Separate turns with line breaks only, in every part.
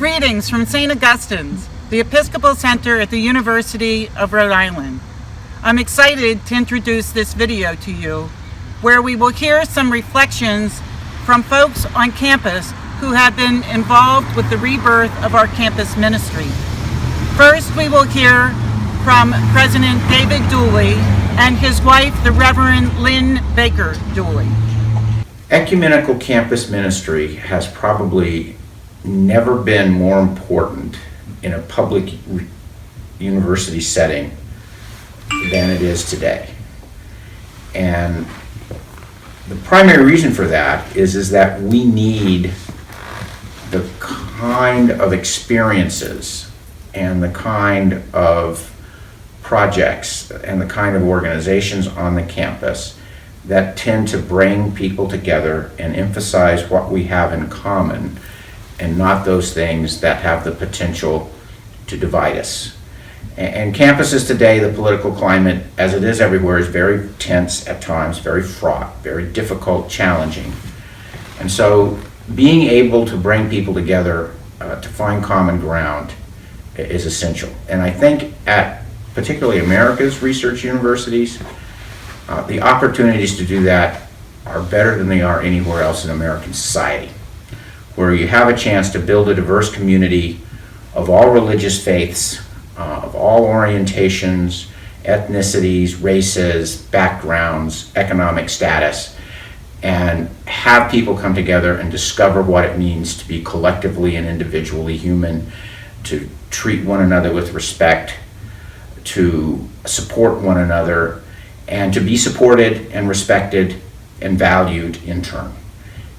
Greetings from St. Augustine's, the Episcopal Center at the University of Rhode Island. I'm excited to introduce this video to you, where we will hear some reflections from folks on campus who have been involved with the rebirth of our campus ministry. First, we will hear from President David Dooley and his wife, the Reverend Lynn Baker Dooley.
Ecumenical campus ministry has probably never been more important in a public university setting than it is today. And the primary reason for that is that we need the kind of experiences and the kind of projects and the kind of organizations on the campus that tend to bring people together and emphasize what we have in common, and not those things that have the potential to divide us. And campuses today, the political climate, as it is everywhere, is very tense at times, very fraught, very difficult, challenging. And so being able to bring people together to find common ground is essential. And I think at particularly America's research universities, the opportunities to do that are better than they are anywhere else in American society, where you have a chance to build a diverse community of all religious faiths, of all orientations, ethnicities, races, backgrounds, economic status, and have people come together and discover what it means to be collectively and individually human, to treat one another with respect, to support one another, and to be supported and respected and valued in turn.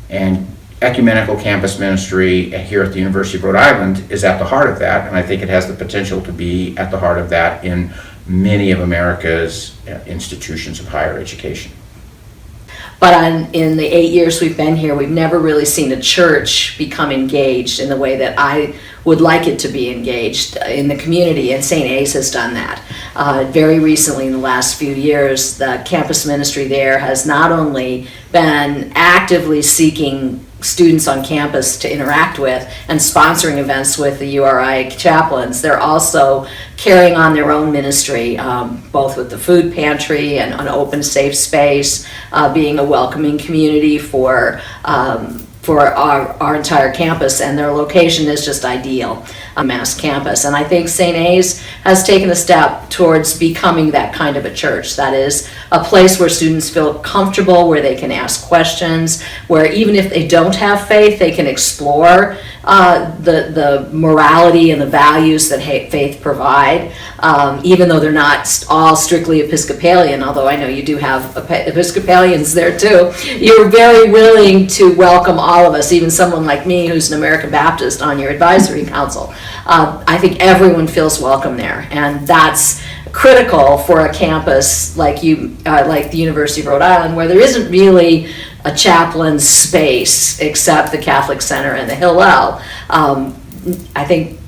And ecumenical campus ministry here at the University of Rhode Island is at the heart of that, and I think it has the potential to be at the heart of that in many of America's institutions of higher education.
But in the 8 years we've been here, we've never really seen a church become engaged in the way that I would like it to be engaged in the community, and St. A's has done that. Very recently, in the last few years, the campus ministry there has not only been actively seeking students on campus to interact with and sponsoring events with the URI chaplains, they're also carrying on their own ministry, both with the food pantry and an open, safe space, being a welcoming community for our entire campus, and their location is just ideal, a Mass campus. And I think St. A's has taken a step towards becoming that kind of a church. That is a place where students feel comfortable, where they can ask questions, where even if they don't have faith, they can explore the morality and the values that faith provide, even though they're not all strictly Episcopalian, although I know you do have Episcopalians there too. You're very willing to welcome all of us, even someone like me who's an American Baptist on your advisory council. I think everyone feels welcome there, and that's critical for a campus like the University of Rhode Island, where there isn't really a chaplain space except the Catholic Center and the Hillel. I think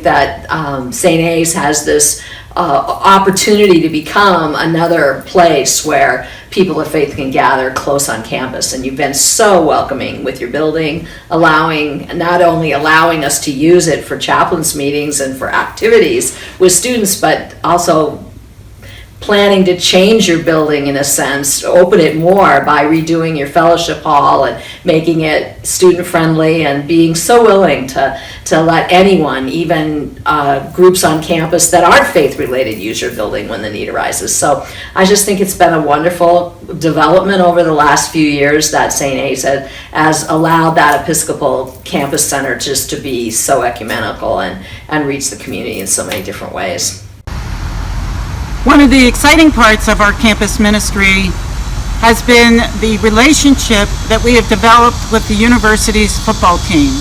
that St. A's has this opportunity to become another place where people of faith can gather close on campus, and you've been so welcoming with your building, not only allowing us to use it for chaplains meetings and for activities with students, but also planning to change your building in a sense, open it more by redoing your fellowship hall and making it student friendly, and being so willing to let anyone, even groups on campus that aren't faith related, use your building when the need arises. So I just think it's been a wonderful development over the last few years that St. A's has allowed that Episcopal campus center just to be so ecumenical and reach the community in so many different ways.
One of the exciting parts of our campus ministry has been the relationship that we have developed with the university's football team.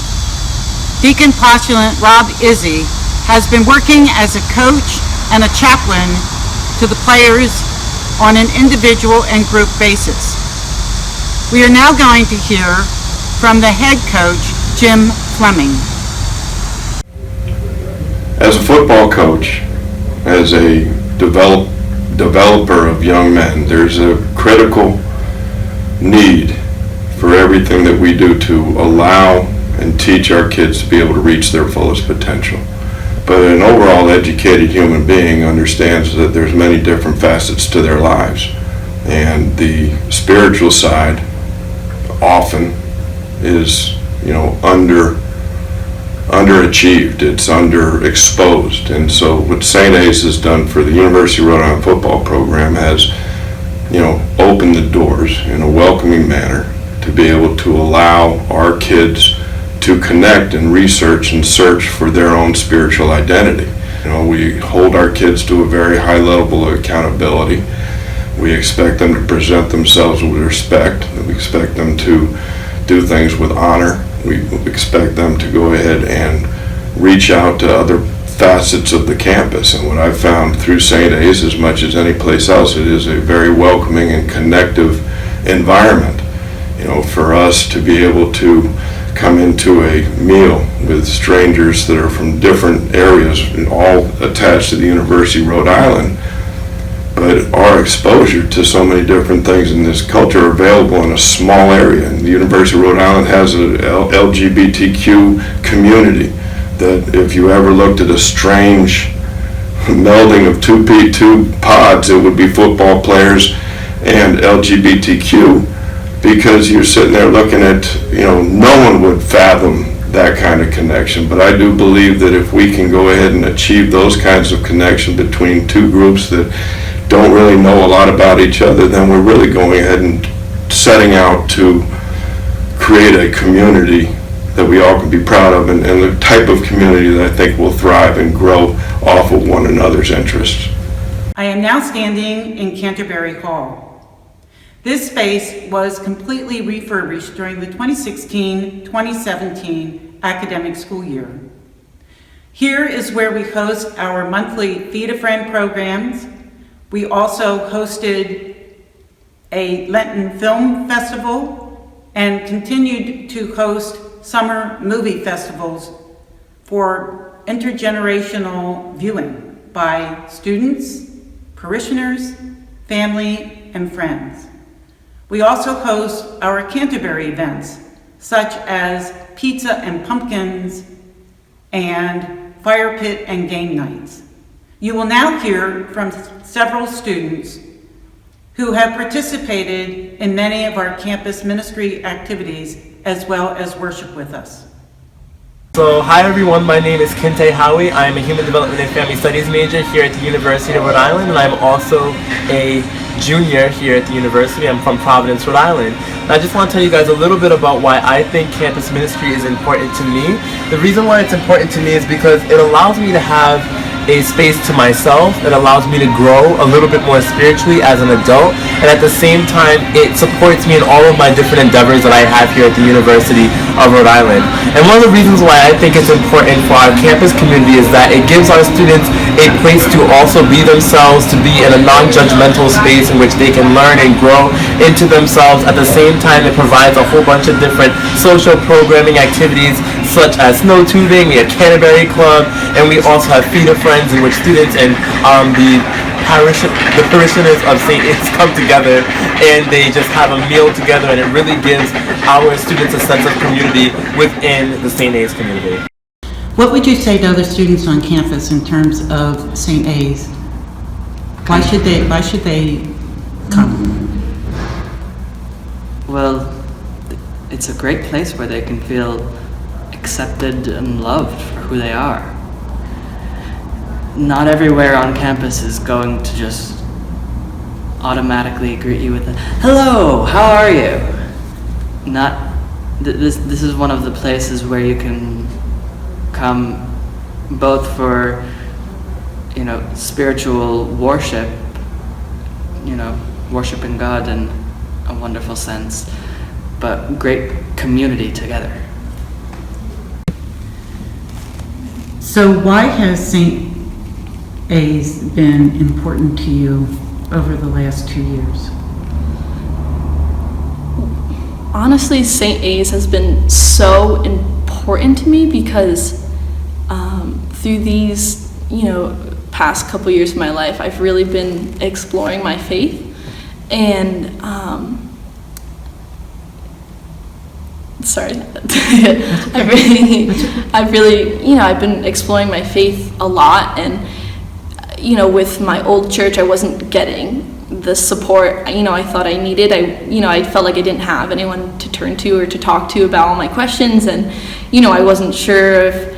Deacon Postulant Rob Izzy has been working as a coach and a chaplain to the players on an individual and group basis. We are now going to hear from the head coach, Jim Fleming.
As a football coach, as a developer of young men, there's a critical need for everything that we do to allow and teach our kids to be able to reach their fullest potential. But an overall educated human being understands that there's many different facets to their lives. And the spiritual side often is, underachieved, it's underexposed. And so what St. A's has done for the University of Rhode Island football program has, opened the doors in a welcoming manner to be able to allow our kids to connect and research and search for their own spiritual identity. We hold our kids to a very high level of accountability. We expect them to present themselves with respect. We expect them to do things with honor. We expect them to go ahead and reach out to other facets of the campus. And what I've found through St. A's, as much as any place else, it is a very welcoming and connective environment. For us to be able to come into a meal with strangers that are from different areas, all attached to the University of Rhode Island, but our exposure to so many different things in this culture are available in a small area. And the University of Rhode Island has an LGBTQ community that if you ever looked at a strange melding of two pods, it would be football players and LGBTQ, because you're sitting there looking at, no one would fathom that kind of connection. But I do believe that if we can go ahead and achieve those kinds of connection between two groups that don't really know a lot about each other, then we're really going ahead and setting out to create a community that we all can be proud of, and the type of community that I think will thrive and grow off of one another's interests.
I am now standing in Canterbury Hall. This space was completely refurbished during the 2016-2017 academic school year. Here is where we host our monthly Feed a Friend programs. We also hosted a Lenten film festival and continued to host summer movie festivals for intergenerational viewing by students, parishioners, family, and friends. We also host our Canterbury events, such as Pizza and Pumpkins and Fire Pit and Game Nights. You will now hear from several students who have participated in many of our campus ministry activities as well as worship with us.
So, hi everyone, my name is Kinte Howie. I am a Human Development and Family Studies major here at the University of Rhode Island, and I'm also a junior here at the university. I'm from Providence, Rhode Island. And I just want to tell you guys a little bit about why I think campus ministry is important to me. The reason why it's important to me is because it allows me to have a space to myself. It allows me to grow a little bit more spiritually as an adult, and at the same time it supports me in all of my different endeavors that I have here at the University of Rhode Island. And one of the reasons why I think it's important for our campus community is that it gives our students a place to also be themselves, to be in a non-judgmental space in which they can learn and grow into themselves. At the same time, it provides a whole bunch of different social programming activities such as snow tubing, we have Canterbury Club, and we also have Feed a Friends, in which students and the parishioners of St. A's come together and they just have a meal together, and it really gives our students a sense of community within the St. A's community.
What would you say to other students on campus in terms of St. A's? Why should they come?
Well, it's a great place where they can feel accepted and loved for who they are. Not everywhere on campus is going to just automatically greet you with a "Hello, how are you?" This is one of the places where you can come both for, spiritual worship, worshiping God in a wonderful sense, but great community together.
So why has St. A's been important to you over the last 2 years?
Honestly, St. A's has been so important to me because through these, past couple years of my life, I've really been exploring my faith, and sorry. I've really, I've been exploring my faith a lot, and, with my old church, I wasn't getting the support, I thought I needed. I felt like I didn't have anyone to turn to or to talk to about all my questions, and, I wasn't sure if,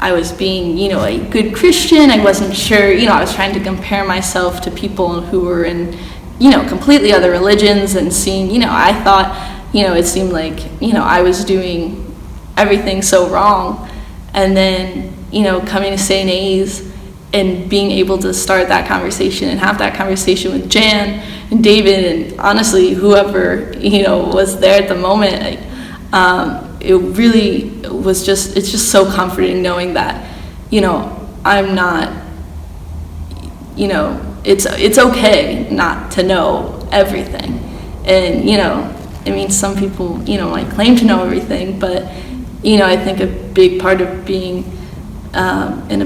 I was being, a good Christian. I wasn't sure, I was trying to compare myself to people who were in, completely other religions, and seeing, I thought, it seemed like, I was doing everything so wrong. And then, coming to St. A's and being able to start that conversation and have that conversation with Jan and David, and honestly, whoever, was there at the moment, it really was it's just so comforting knowing that, I'm not, it's okay not to know everything. And, some people, might claim to know everything, but, I think a big part of being in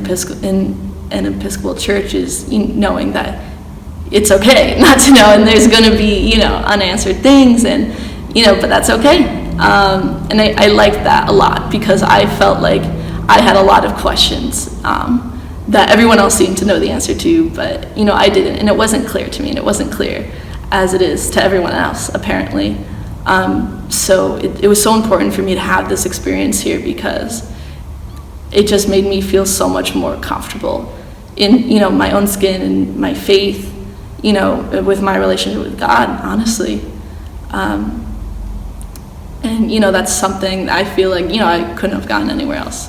an Episcopal church is knowing that it's okay not to know, and there's going to be, unanswered things, and, but that's okay. And I liked that a lot, because I felt like I had a lot of questions that everyone else seemed to know the answer to, but, I didn't, and it wasn't clear to me, and it wasn't clear as it is to everyone else, apparently. So it was so important for me to have this experience here, because it just made me feel so much more comfortable in, my own skin and my faith, with my relationship with God, honestly. And, that's something I feel like, I couldn't have gotten anywhere else.